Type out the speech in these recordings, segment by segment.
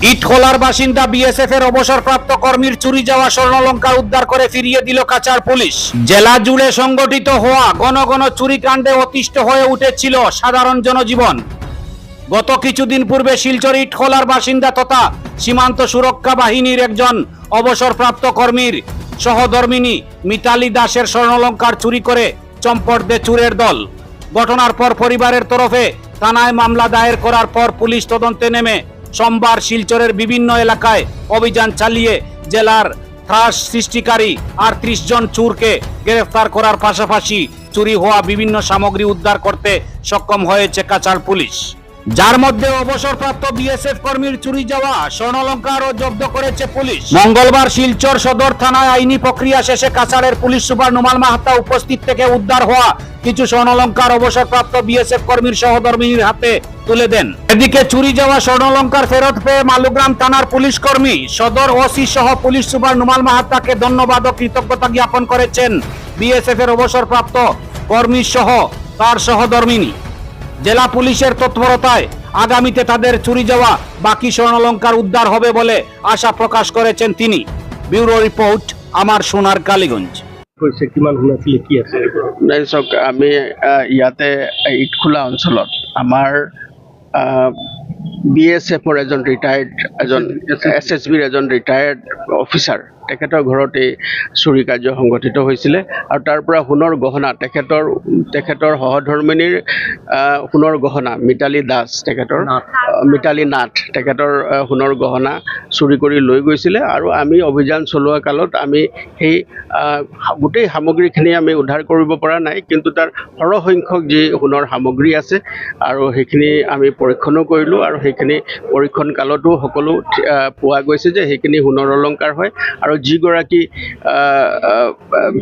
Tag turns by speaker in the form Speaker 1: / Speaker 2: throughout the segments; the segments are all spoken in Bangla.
Speaker 1: ইটখোলার বাসিন্দা বিএসএফ এর অবসরপ্রাপ্ত কর্মীর চুরি যাওয়া স্বর্ণালংকার উদ্ধার করে ফিরিয়ে দিল কাছাড় পুলিশ। জেলা জুড়ে সংগঠিত হওয়া ঘন ঘন চুরিকাণ্ডে অতিষ্ঠ হয়ে উঠেছিল সাধারণ জনজীবন। গত কিছুদিন পূর্বে শিলচর ইটখোলার বাসিন্দা তথা সীমান্ত সুরক্ষা বাহিনীর একজন অবসরপ্রাপ্ত কর্মীর সহধর্মিনী মিতালি দাসের স্বর্ণালংকার চুরি করে চম্পট দেয় চোরের দল। ঘটনার পর পরিবারের তরফে থানায় মামলা দায়ের করার পর পুলিশ তদন্তে নেমে সোমবার শিলচরের বিভিন্ন এলাকায় অভিযান চালিয়ে জেলার ত্রাস সৃষ্টিকারী ৩৮ জন চোরকে গ্রেফতার করার পাশাপাশি চুরি হওয়া বিভিন্ন সামগ্রী উদ্ধার করতে সক্ষম হয়েছে কাছাড় পুলিশ, যার মধ্যে অবসরপ্রাপ্ত বিএসএফ কর্মীর চুরি যাওয়া স্বর্ণালংকারও জব্দ করেছে পুলিশ। মঙ্গলবার শিলচর সদর থানায় আইনি প্রক্রিয়া শেষে কাছাড়ের পুলিশ সুপার নুমাল মাহাতা উপস্থিত থেকে উদ্ধার হওয়া কিছু স্বর্ণালংকার অবসরপ্রাপ্ত বিএসএফ কর্মীর সহধর্মিনীর হাতে তুলে দেন। এদিকে চুরি যাওয়া স্বর্ণালংকার ফেরত পেয়ে মালুগ্রাম থানার পুলিশ কর্মী সদর ওসি সহ পুলিশ সুপার নুমাল মাহাতাকে ধন্যবাদ ও কৃতজ্ঞতা জ্ঞাপন করেছেন বিএসএফ এর অবসরপ্রাপ্ত কর্মী সহ তার সহধর্মিনী। জেলা পুলিশের তৎপরতায় আগামীতে তাদের চুরি যাওয়া বাকি স্বর্ণালংকার উদ্ধার হবে বলে আশা প্ৰকাশ করেছেন তিনি। ব্যুরো রিপোর্ট, আমাৰ সোনার কালীগঞ্জ।
Speaker 2: চাওক, আমি ইয়াতে ইটখোলা অঞ্চলত আমাৰ বিএছএফৰ এজন ৰিটায়াৰ্ড এছএছবিৰ এজন ৰিটায়াৰ্ড অফিচাৰ তেখেতৰ ঘৰত এই চুৰি কাৰ্য সংঘটিত হৈছিলে আৰু তাৰ পৰা সোণৰ গহনা তেখেতৰ সহধৰ্মিনীৰ সোণৰ গহনা মিতালী দাস মিতালী নাথ তেখেতৰ সোণৰ গহনা চুৰি কৰি লৈ গৈছিলে আৰু আমি অভিযান চলোৱা কালত আমি সেই গোটেই সামগ্ৰীখিনি আমি উদ্ধাৰ কৰিব পৰা নাই, কিন্তু তাৰ সৰহসংখ্যক যি সোণৰ সামগ্ৰী আছে আৰু সেইখিনি আমি পৰীক্ষণো কৰিলোঁ আৰু সেইখিনি পৰীক্ষণ কালতো সকলো পোৱা গৈছে যে সেইখিনি সোণৰ অলংকাৰ হয় আৰু যিগৰাকী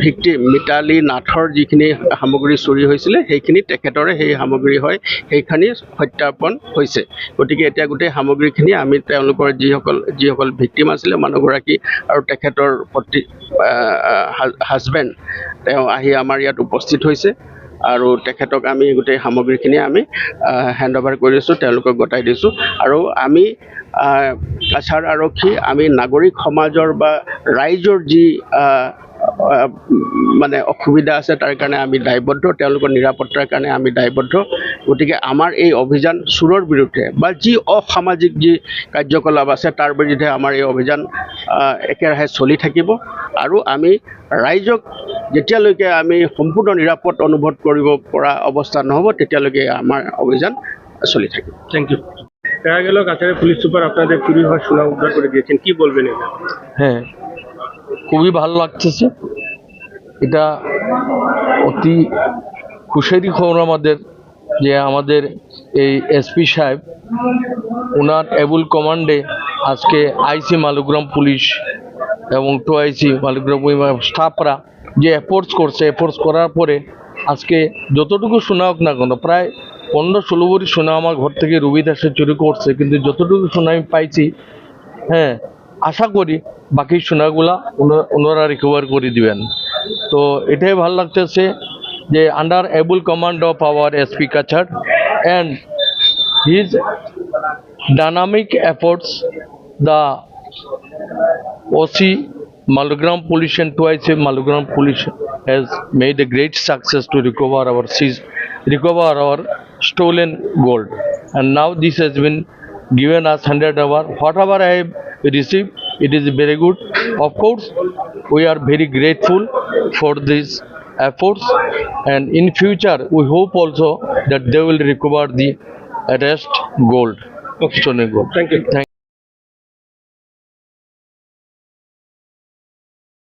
Speaker 2: ভিক্টিম মিতালী নাথৰ যিখিনি সামগ্ৰী চুৰি হৈছিলে সেইখিনি তেখেতৰে সেই সামগ্ৰী হয়, সেইখিনি সত্যাপন হৈছে। গতিকে এতিয়া গোটেই সামগ্ৰীখিনি আমি তেওঁলোকৰ যিসকল ভিক্টিম আছিলে মানুহগৰাকী আৰু তেখেতৰ হাজবেণ্ড তেওঁ আহি আমাৰ ইয়াত উপস্থিত হৈছে আৰু তেখেতক আমি গোটেই সামগ্ৰীখিনি আমি হেণ্ড অভাৰ কৰিছোঁ, তেওঁলোকক গতাই দিছোঁ। আৰু আমি কাছাৰ আৰক্ষী আমি নাগৰিক সমাজৰ বা ৰাইজৰ যি মানে অসুবিধা আছে তাৰ কাৰণে আমি দায়বদ্ধ, তেওঁলোকৰ নিৰাপত্তাৰ কাৰণে আমি দায়বদ্ধ। গতিকে আমাৰ এই অভিযান চোৰৰ বিৰুদ্ধে বা যি অসামাজিক যি কাৰ্যকলাপ আছে তাৰ বিৰুদ্ধে আমাৰ এই অভিযান একেৰাহে চলি থাকিব আৰু আমি ৰাইজক যেতিয়ালৈকে আমি সম্পূৰ্ণ নিৰাপদ অনুভৱ কৰিব পৰা অৱস্থা নহ'ব তেতিয়ালৈকে আমাৰ অভিযান চলি থাকিব।
Speaker 3: Thank you. দেখা গেল কাছাড়ের পুলিশ সুপার আপনাদের চুরি হওয়ার সোনা উদ্ধার করে দিয়েছেন, কি বলবেন এটা?
Speaker 4: হ্যাঁ, খুবই ভালো লাগতেছে। এটা অতি খুশির খবর আমাদের যে আমাদের এই এসপি সাহেব ওনার এবুল কমান্ডে আজকে আইসি মালুগ্রাম পুলিশ এবং টোআইসি মালুগ্রাম স্টাফরা যে এফোর্টস করছে, এফোর্টস করার পরে আজকে যতটুকু শোনা হোক না কেন, প্রায় 15-16 ভরি সোনা আমার ঘর থেকে রুবি দাসে চুরি করছে, কিন্তু যতটুকু সোনা আমি পাইছি, হ্যাঁ আশা করি বাকি সোনাগুলা ওনারা রিকভার করে দিবেন। তো এটাই ভালো লাগতেছে যে under able command of our SP Cachar and his dynamic efforts the OC Malugram Police and twice Malugram Police has made a great success to recover our stolen gold, and now this has been given us 100 hour. Whatever I have received, it is very good. Of course, we are very grateful for these efforts, and in future we hope also that they will recover the rest gold, stolen gold.
Speaker 3: Thank you.